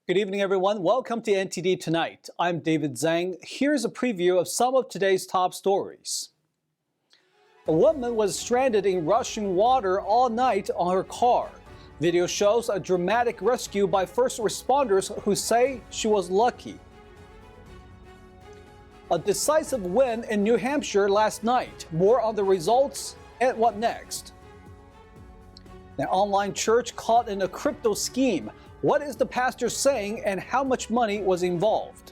Good evening, everyone. Welcome to NTD Tonight. I'm David Zhang. Here's a preview of some of today's top stories. A woman was stranded in rushing water all night on her car. Video shows a dramatic rescue by first responders who say she was lucky. A decisive win in New Hampshire last night. More on the results and what next. An online church caught in a crypto scheme. What is the pastor saying and how much money was involved?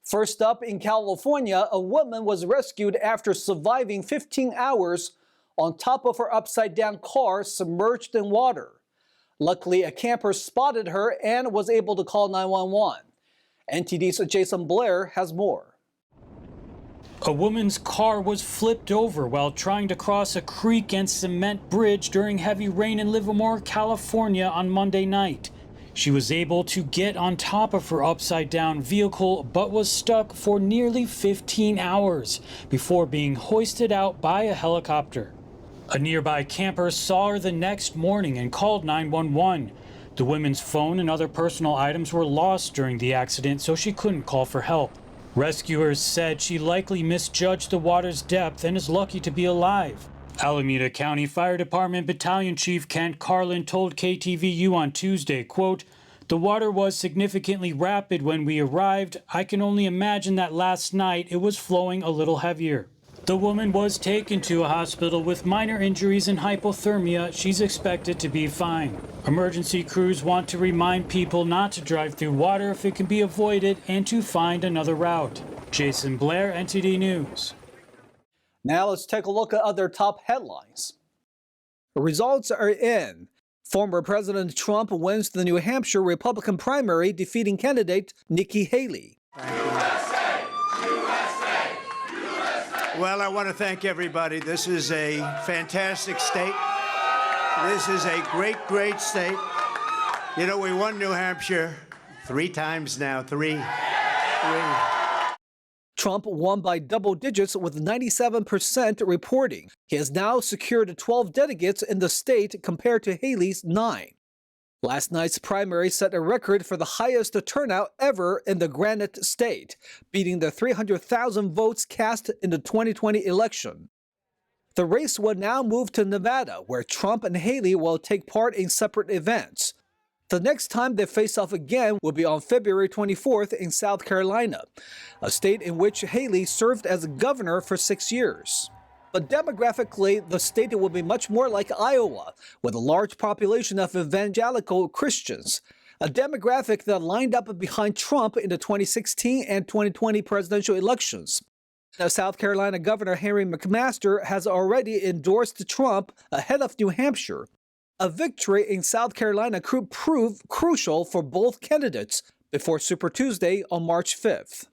First up, in California, a woman was rescued after surviving 15 hours on top of her upside-down car submerged in water. Luckily, a camper spotted her and was able to call 911. NTD's Jason Blair has more. A woman's car was flipped over while trying to cross a creek and cement bridge during heavy rain in Livermore, California on Monday night. She was able to get on top of her upside-down vehicle but was stuck for nearly 15 hours before being hoisted out by a helicopter. A nearby camper saw her the next morning and called 911. The woman's phone and other personal items were lost during the accident, so she couldn't call for help. Rescuers said she likely misjudged the water's depth and is lucky to be alive. Alameda County Fire Department Battalion Chief Kent Carlin told KTVU on Tuesday, quote, "The water was significantly rapid when we arrived. I can only imagine that last night it was flowing a little heavier." The woman was taken to a hospital with minor injuries and hypothermia. She's expected to be fine. Emergency crews want to remind people not to drive through water if it can be avoided and to find another route. Jason Blair, NTD News. Now let's take a look at other top headlines. The results are in. Former President Trump wins the New Hampshire Republican primary, defeating candidate Nikki Haley. Well, I want to thank everybody. This is a fantastic state. This is a great, great state. You know, we won New Hampshire 3 times now, three. Trump won by double digits with 97% reporting. He has now secured 12 delegates in the state compared to Haley's 9. Last night's primary set a record for the highest turnout ever in the Granite State, beating the 300,000 votes cast in the 2020 election. The race will now move to Nevada, where Trump and Haley will take part in separate events. The next time they face off again will be on February 24th in South Carolina, a state in which Haley served as governor for 6 years. But demographically, the state will be much more like Iowa, with a large population of evangelical Christians, a demographic that lined up behind Trump in the 2016 and 2020 presidential elections. Now, South Carolina Governor Henry McMaster has already endorsed Trump ahead of New Hampshire. A victory in South Carolina could prove crucial for both candidates before Super Tuesday on March 5th.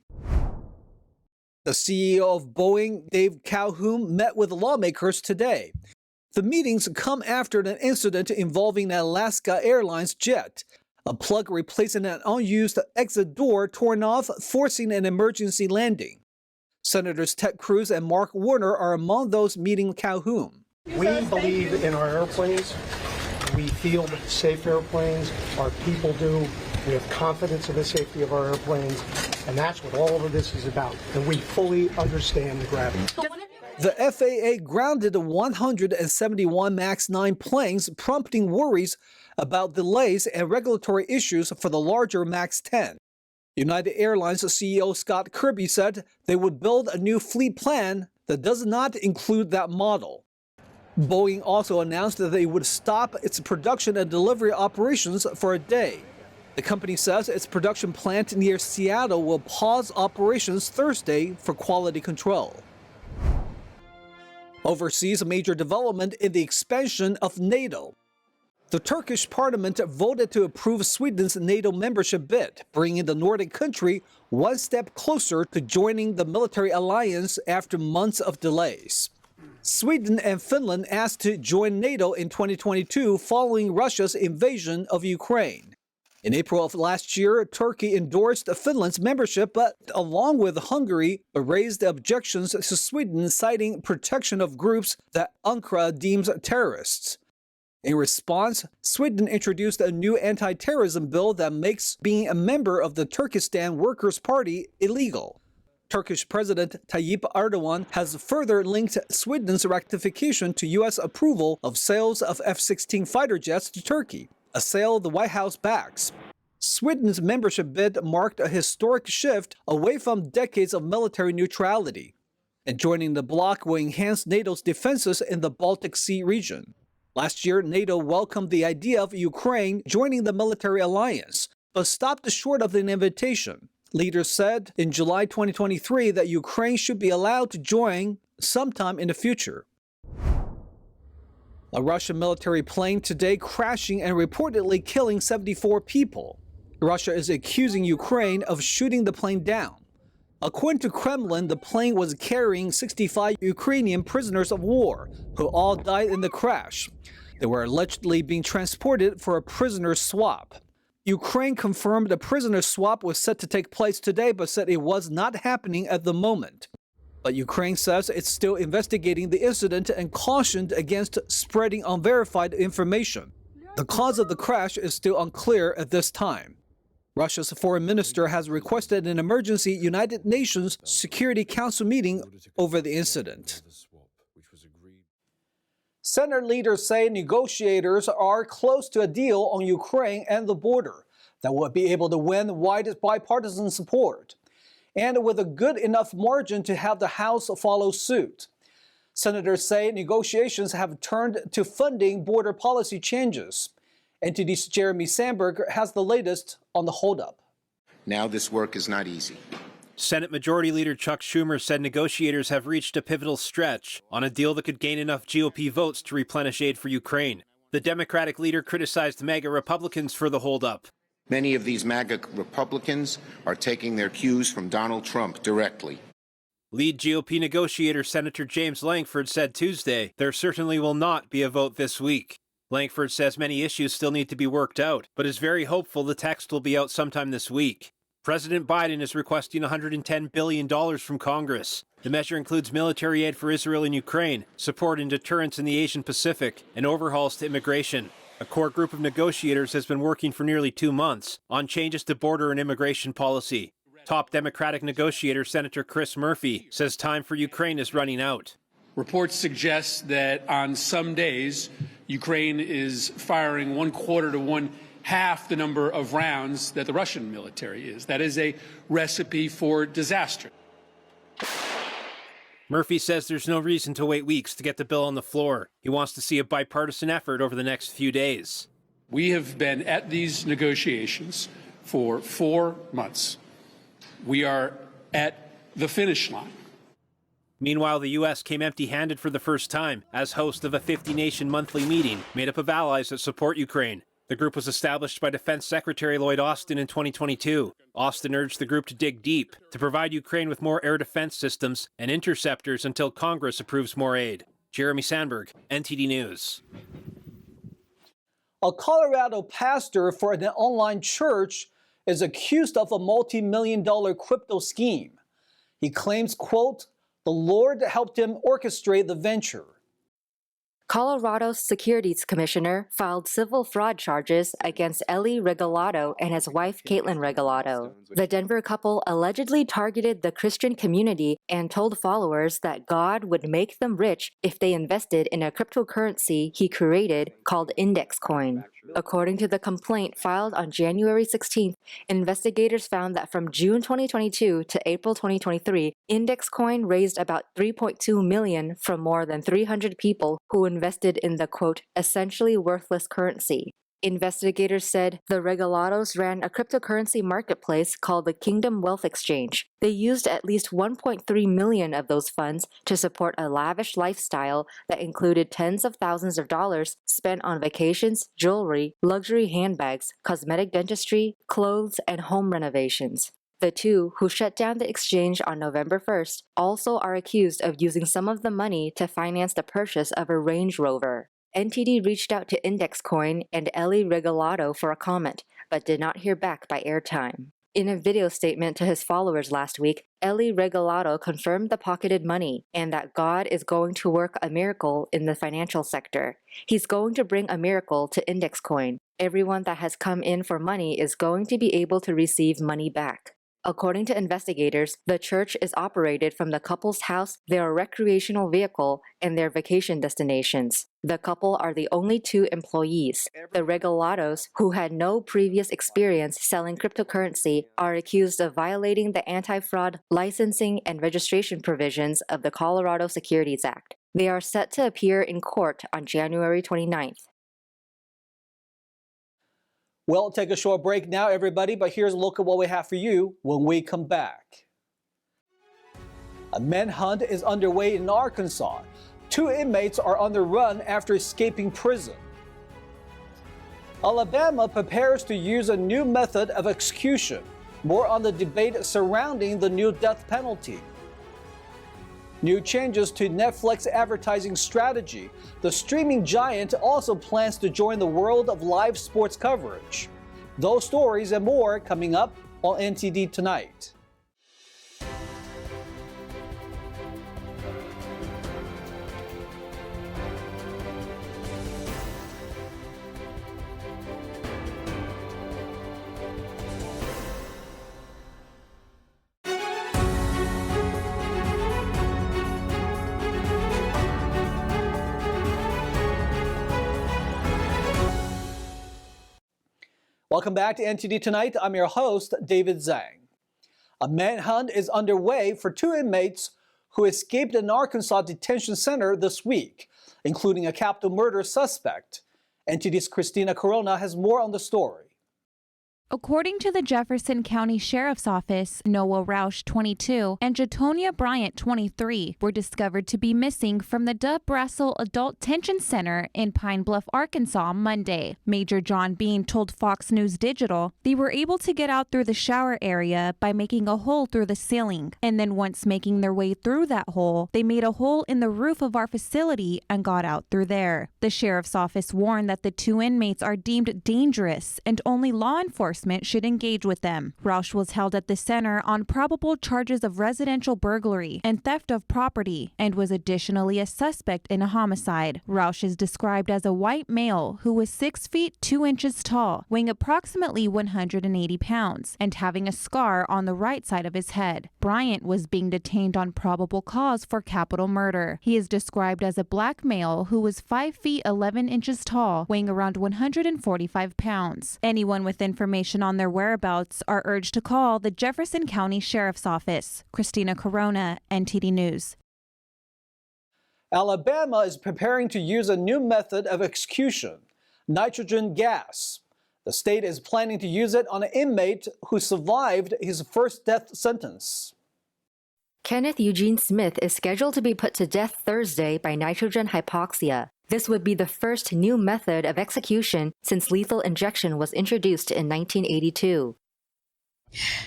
The CEO of Boeing, Dave Calhoun, met with lawmakers today. The meetings come after an incident involving an Alaska Airlines jet. A plug replacing an unused exit door torn off, forcing an emergency landing. Senators Ted Cruz and Mark Warner are among those meeting Calhoun. We believe in our airplanes. We field safe airplanes. Our people do. We have confidence in the safety of our airplanes, and that's what all of this is about. And we fully understand the gravity. The FAA grounded 171 MAX 9 planes, prompting worries about delays and regulatory issues for the larger MAX 10. United Airlines CEO Scott Kirby said they would build a new fleet plan that does not include that model. Boeing also announced that they would stop its production and delivery operations for a day. The company says its production plant near Seattle will pause operations Thursday for quality control. Overseas, a major development in the expansion of NATO. The Turkish parliament voted to approve Sweden's NATO membership bid, bringing the Nordic country one step closer to joining the military alliance after months of delays. Sweden and Finland asked to join NATO in 2022 following Russia's invasion of Ukraine. In April of last year, Turkey endorsed Finland's membership, but along with Hungary, raised objections to Sweden, citing protection of groups that Ankara deems terrorists. In response, Sweden introduced a new anti-terrorism bill that makes being a member of the Turkestan Workers' Party illegal. Turkish President Tayyip Erdogan has further linked Sweden's ratification to U.S. approval of sales of F-16 fighter jets to Turkey, a sale the White House backs. Sweden's membership bid marked a historic shift away from decades of military neutrality, and joining the bloc will enhance NATO's defenses in the Baltic Sea region. Last year, NATO welcomed the idea of Ukraine joining the military alliance, but stopped short of an invitation. Leaders said in July 2023 that Ukraine should be allowed to join sometime in the future. A Russian military plane today crashing and reportedly killing 74 people. Russia is accusing Ukraine of shooting the plane down. According to Kremlin, the plane was carrying 65 Ukrainian prisoners of war, who all died in the crash. They were allegedly being transported for a prisoner swap. Ukraine confirmed a prisoner swap was set to take place today, but said it was not happening at the moment. But Ukraine says it's still investigating the incident and cautioned against spreading unverified information. The cause of the crash is still unclear at this time. Russia's foreign minister has requested an emergency United Nations Security Council meeting over the incident. Senate leaders say negotiators are close to a deal on Ukraine and the border that will be able to win wide bipartisan support, and with a good enough margin to have the House follow suit. Senators say negotiations have turned to funding border policy changes. NTD's Jeremy Sandberg has the latest on the holdup. Now this work is not easy. Senate Majority Leader Chuck Schumer said negotiators have reached a pivotal stretch on a deal that could gain enough GOP votes to replenish aid for Ukraine. The Democratic leader criticized MAGA Republicans for the holdup. Many of these MAGA Republicans are taking their cues from Donald Trump directly. Lead GOP negotiator Senator James Lankford said Tuesday there certainly will not be a vote this week. Lankford says many issues still need to be worked out, but is very hopeful the text will be out sometime this week. President Biden is requesting $110 billion from Congress. The measure includes military aid for Israel and Ukraine, support and deterrence in the Asian Pacific, and overhauls to immigration. A core group of negotiators has been working for nearly 2 months on changes to border and immigration policy. Top Democratic negotiator Senator Chris Murphy says time for Ukraine is running out. Reports suggest that on some days, Ukraine is firing 1/4 to 1/2 the number of rounds that the Russian military is. That is a recipe for disaster. Murphy says there's no reason to wait weeks to get the bill on the floor. He wants to see a bipartisan effort over the next few days. We have been at these negotiations for 4 months. We are at the finish line. Meanwhile, the U.S. came empty-handed for the first time as host of a 50-nation monthly meeting made up of allies that support Ukraine. The group was established by Defense Secretary Lloyd Austin in 2022. Austin urged the group to dig deep to provide Ukraine with more air defense systems and interceptors until Congress approves more aid. Jeremy Sandberg, NTD News. A Colorado pastor for an online church is accused of a multi-million-dollar crypto scheme. He claims, quote, "The Lord helped him orchestrate the venture." Colorado's Securities Commissioner filed civil fraud charges against Eli Regalado and his wife Caitlin Regalado. The Denver couple allegedly targeted the Christian community and told followers that God would make them rich if they invested in a cryptocurrency he created called Index Coin. According to the complaint filed on January 16th, investigators found that from June 2022 to April 2023, Index Coin raised about $3.2 million from more than 300 people who invested in the, quote, essentially worthless currency. Investigators said the Regalados ran a cryptocurrency marketplace called the Kingdom Wealth Exchange. They used at least $1.3 million of those funds to support a lavish lifestyle that included tens of thousands of dollars spent on vacations, jewelry, luxury handbags, cosmetic dentistry, clothes, and home renovations. The two, who shut down the exchange on November 1st, also are accused of using some of the money to finance the purchase of a Range Rover. NTD reached out to Index Coin and Eli Regalado for a comment, but did not hear back by airtime. In a video statement to his followers last week, Eli Regalado confirmed the pocketed money and that God is going to work a miracle in the financial sector. He's going to bring a miracle to Index Coin. Everyone that has come in for money is going to be able to receive money back. According to investigators, the church is operated from the couple's house, their recreational vehicle, and their vacation destinations. The couple are the only two employees. The Regalados, who had no previous experience selling cryptocurrency, are accused of violating the anti-fraud, licensing, and registration provisions of the Colorado Securities Act. They are set to appear in court on January 29th. We'll take a short break now, everybody, but here's a look at what we have for you when we come back. A manhunt is underway in Arkansas. 2 inmates are on the run after escaping prison. Alabama prepares to use a new method of execution. More on the debate surrounding the new death penalty. New changes to Netflix advertising strategy. The streaming giant also plans to join the world of live sports coverage. Those stories and more coming up on NTD Tonight. Welcome back to NTD Tonight. I'm your host, David Zhang. A manhunt is underway for 2 inmates who escaped an Arkansas detention center this week, including a capital murder suspect. NTD's Christina Corona has more on the story. According to the Jefferson County Sheriff's Office, Noah Roush, 22, and Jatonia Bryant, 23, were discovered to be missing from the Dub Brassel Adult Detention Center in Pine Bluff, Arkansas, Monday. Major John Bean told Fox News Digital they were able to get out through the shower area by making a hole through the ceiling, and then once making their way through that hole, they made a hole in the roof of our facility and got out through there. The Sheriff's Office warned that the 2 inmates are deemed dangerous and only law enforcement should engage with them. Roush was held at the center on probable charges of residential burglary and theft of property and was additionally a suspect in a homicide. Roush is described as a white male who was 6 feet 2 inches tall, weighing approximately 180 pounds, and having a scar on the right side of his head. Bryant was being detained on probable cause for capital murder. He is described as a black male who was 5 feet 11 inches tall, weighing around 145 pounds. Anyone with information on their whereabouts are urged to call the Jefferson County Sheriff's Office. Christina Corona, NTD News. Alabama is preparing to use a new method of execution, nitrogen gas. The state is planning to use it on an inmate who survived his first death sentence. Kenneth Eugene Smith is scheduled to be put to death Thursday by nitrogen hypoxia. This would be the first new method of execution since lethal injection was introduced in 1982.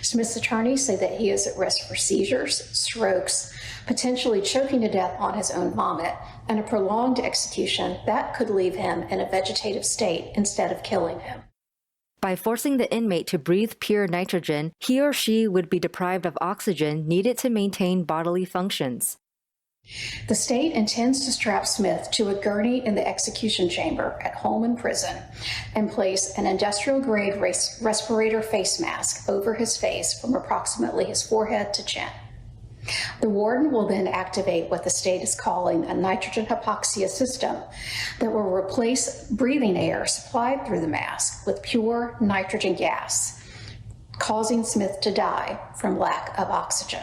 Smith's attorneys say that he is at risk for seizures, strokes, potentially choking to death on his own vomit, and a prolonged execution that could leave him in a vegetative state instead of killing him. By forcing the inmate to breathe pure nitrogen, he or she would be deprived of oxygen needed to maintain bodily functions. The state intends to strap Smith to a gurney in the execution chamber at home and prison and place an industrial-grade respirator face mask over his face from approximately his forehead to chin. The warden will then activate what the state is calling a nitrogen hypoxia system that will replace breathing air supplied through the mask with pure nitrogen gas, causing Smith to die from lack of oxygen.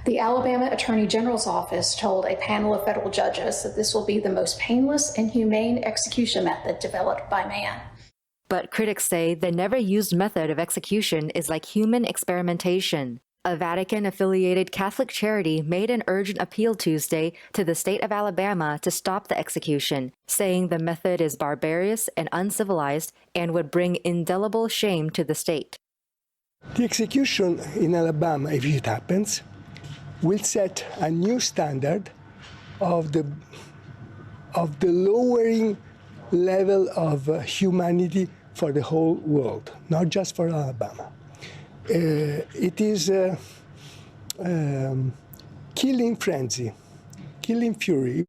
The Alabama Attorney General's office told a panel of federal judges that this will be the most painless and humane execution method developed by man. But critics say the never-used method of execution is like human experimentation. A Vatican-affiliated Catholic charity made an urgent appeal Tuesday to the state of Alabama to stop the execution, saying the method is barbarous and uncivilized and would bring indelible shame to the state. The execution in Alabama, if it happens, will set a new standard of the lowering level of humanity for the whole world, not just for Alabama. it is killing frenzy, killing fury.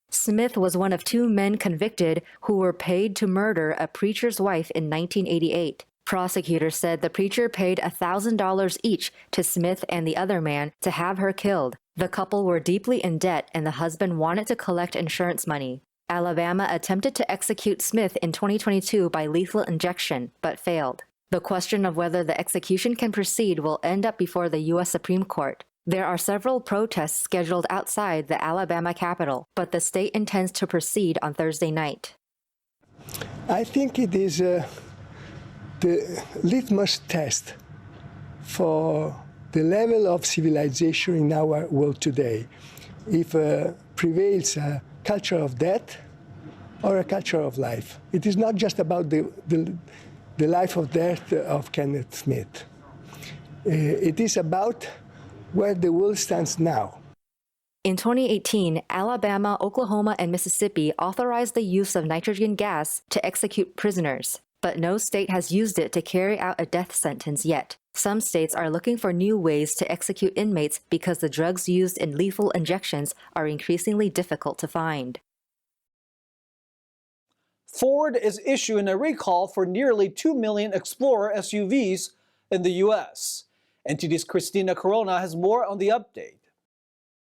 Smith was one of 2 men convicted who were paid to murder a preacher's wife in 1988. Prosecutors said the preacher paid $1,000 each to Smith and the other man to have her killed. The couple were deeply in debt and the husband wanted to collect insurance money. Alabama attempted to execute Smith in 2022 by lethal injection, but failed. The question of whether the execution can proceed will end up before the U.S. Supreme Court. There are several protests scheduled outside the Alabama Capitol, but the state intends to proceed on Thursday night. I think it is the litmus test for the level of civilization in our world today. If prevails a culture of death or a culture of life. It is not just about the life or death of Kenneth Smith. It is about where the world stands now. In 2018, Alabama, Oklahoma, and Mississippi authorized the use of nitrogen gas to execute prisoners, but no state has used it to carry out a death sentence yet. Some states are looking for new ways to execute inmates because the drugs used in lethal injections are increasingly difficult to find. Ford is issuing a recall for nearly 2 million Explorer SUVs in the U.S. NTD's Christina Corona has more on the update.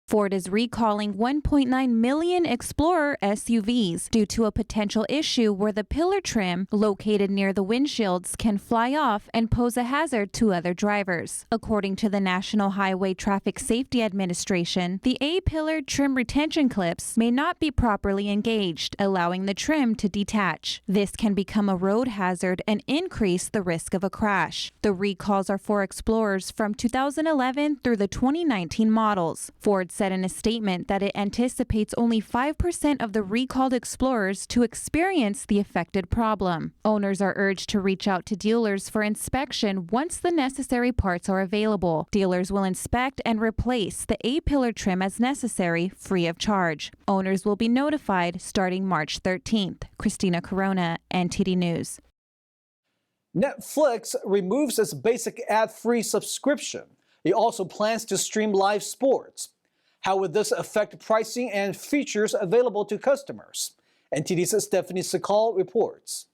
Ford is recalling 1.9 million Explorer SUVs due to a potential issue where the pillar trim, located near the windshields, can fly off and pose a hazard to other drivers. According to the National Highway Traffic Safety Administration, the A-pillar trim retention clips may not be properly engaged, allowing the trim to detach. This can become a road hazard and increase the risk of a crash. The recalls are for Explorers from 2011 through the 2019 models. Ford said in a statement that it anticipates only 5% of the recalled Explorers to experience the affected problem. Owners are urged to reach out to dealers for inspection once the necessary parts are available. Dealers will inspect and replace the A-pillar trim as necessary, free of charge. Owners will be notified starting March 13th. Christina Corona, NTD News. Netflix removes its basic ad-free subscription. It also plans to stream live sports. How would this affect pricing and features available to customers? NTD's Stephanie Sakal reports.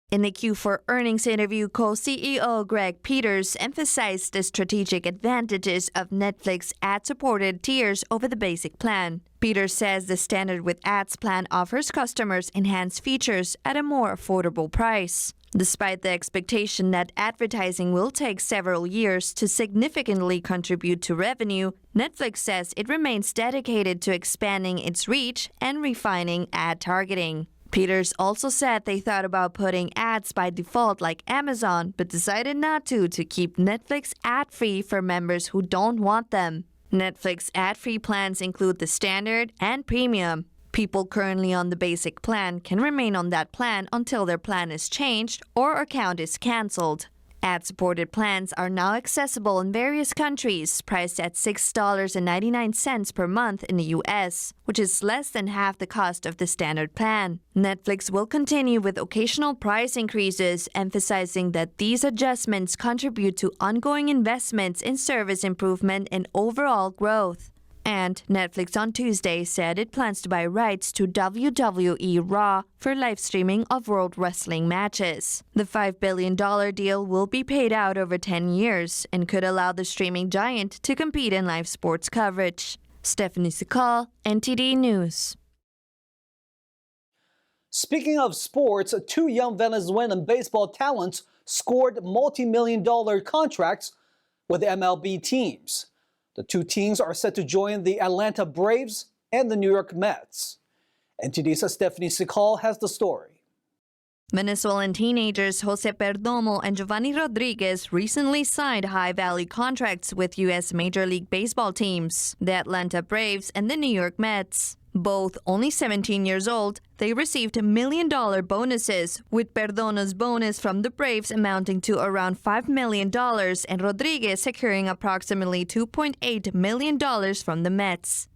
In the Q4 earnings interview, co-CEO Greg Peters emphasized the strategic advantages of Netflix ad-supported tiers over the basic plan. Peters says the standard with ads plan offers customers enhanced features at a more affordable price. Despite the expectation that advertising will take several years to significantly contribute to revenue, Netflix says it remains dedicated to expanding its reach and refining ad targeting. Peters also said they thought about putting ads by default like Amazon, but decided not to keep Netflix ad-free for members who don't want them. Netflix ad-free plans include the standard and premium. People currently on the basic plan can remain on that plan until their plan is changed or account is canceled. Ad-supported plans are now accessible in various countries, priced at $6.99 per month in the U.S., which is less than half the cost of the standard plan. Netflix will continue with occasional price increases, emphasizing that these adjustments contribute to ongoing investments in service improvement and overall growth. And Netflix on Tuesday said it plans to buy rights to WWE Raw for live streaming of World Wrestling matches. The $5 billion deal will be paid out over 10 years and could allow the streaming giant to compete in live sports coverage. Stephanie Sakal, NTD News. Speaking of sports, 2 young Venezuelan baseball talents scored multi-million-dollar contracts with MLB teams. The 2 teams are set to join the Atlanta Braves and the New York Mets. NTD's Stephanie Sakal has the story. Venezuelan teenagers Jose Perdomo and Giovanni Rodriguez recently signed high-value contracts with U.S. Major League Baseball teams, the Atlanta Braves and the New York Mets. Both only 17 years old, they received $1 million bonuses, with Perdomo's bonus from the Braves amounting to around $5 million and Rodriguez securing approximately $2.8 million from the Mets.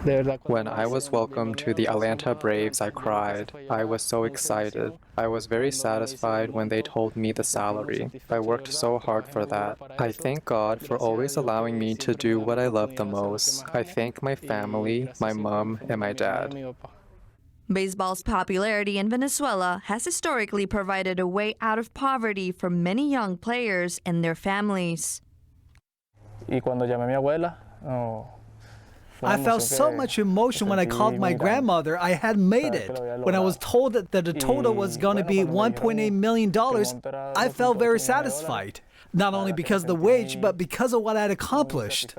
When I was welcomed to the Atlanta Braves, I cried. I was so excited. I was very satisfied when they told me the salary. I worked so hard for that. I thank God for always allowing me to do what I love the most. I thank my family, my mom, and my dad. Baseball's popularity in Venezuela has historically provided a way out of poverty for many young players and their families. I felt so much emotion when I called my grandmother. I had made it. When I was told that the total was going to be $1.8 million, I felt very satisfied. Not only because of the wage, but because of what I had accomplished.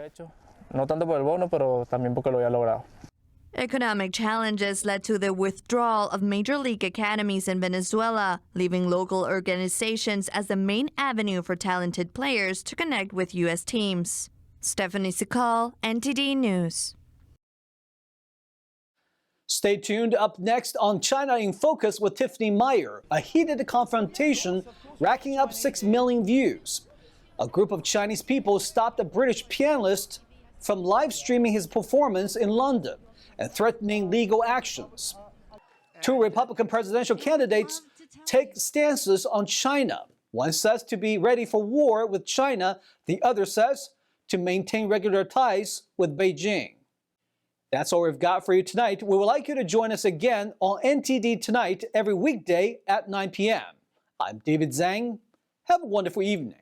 Economic challenges led to the withdrawal of major league academies in Venezuela, leaving local organizations as the main avenue for talented players to connect with U.S. teams. Stephanie Sikal, NTD News. Stay tuned. Up next on China in Focus with Tiffany Meyer, a heated confrontation racking up 6 million views. A group of Chinese people stopped a British pianist from live streaming his performance in London and threatening legal actions. Two Republican presidential candidates take stances on China. One says to be ready for war with China. The other says to maintain regular ties with Beijing. That's all we've got for you tonight. We would like you to join us again on NTD Tonight every weekday at 9 p.m. I'm David Zhang. Have a wonderful evening.